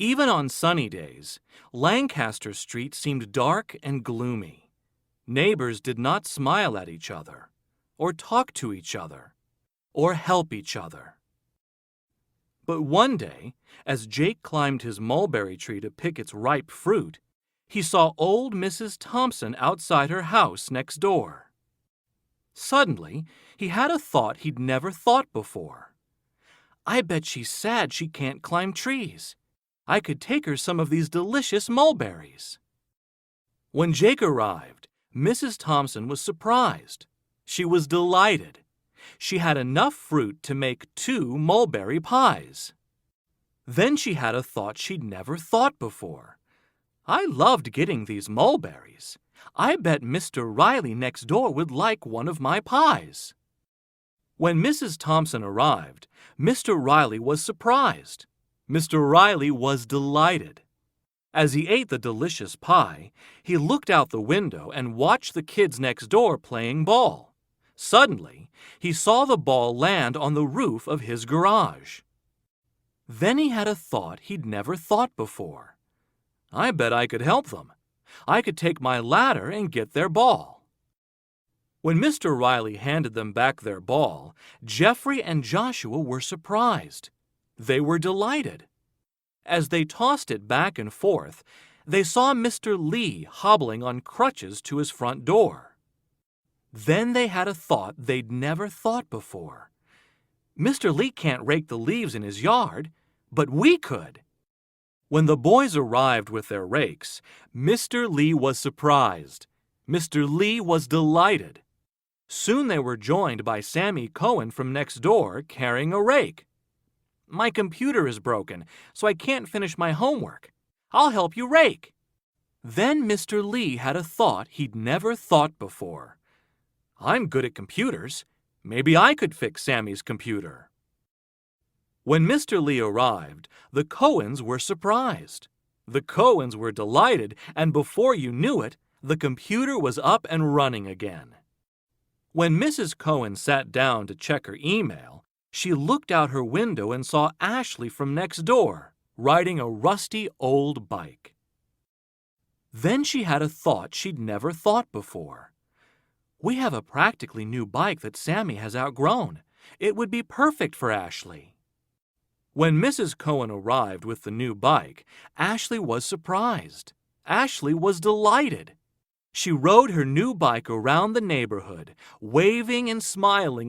Even on sunny days, Lancaster Street seemed dark and gloomy. Neighbors did not smile at each other, or talk to each other, or help each other. But one day, as Jake climbed his mulberry tree to pick its ripe fruit, he saw old Mrs. Thompson outside her house next door. Suddenly, he had a thought he'd never thought before. I bet she's sad she can't climb trees. I could take her some of these delicious mulberries. When Jake arrived, Mrs. Thompson was surprised. She was delighted. She had enough fruit to make 2 mulberry pies. Then she had a thought she'd never thought before. I loved getting these mulberries. I bet Mr. Riley next door would like one of my pies. When Mrs. Thompson arrived, Mr. Riley was surprised. Mr. Riley was delighted. As he ate the delicious pie, he looked out the window and watched the kids next door playing ball. Suddenly, he saw the ball land on the roof of his garage. Then he had a thought he'd never thought before. I bet I could help them. I could take my ladder and get their ball. When Mr. Riley handed them back their ball, Jeffrey and Joshua were surprised. They were delighted. As they tossed it back and forth, they saw Mr. Lee hobbling on crutches to his front door. Then they had a thought they'd never thought before. Mr. Lee can't rake the leaves in his yard, but we could. When the boys arrived with their rakes, Mr. Lee was surprised. Mr. Lee was delighted. Soon they were joined by Sammy Cohen from next door carrying a rake. My computer is broken, so I can't finish my homework. I'll help you rake. Then Mr. Lee had a thought he'd never thought before. I'm good at computers. Maybe I could fix Sammy's computer. When Mr. Lee arrived, the Cohens were surprised. The Cohens were delighted, and before you knew it, the computer was up and running again. When Mrs. Cohen sat down to check her email, she looked out her window and saw Ashley from next door, riding a rusty old bike. Then she had a thought she'd never thought before. We have a practically new bike that Sammy has outgrown. It would be perfect for Ashley. When Mrs. Cohen arrived with the new bike, Ashley was surprised. Ashley was delighted. She rode her new bike around the neighborhood, waving and smiling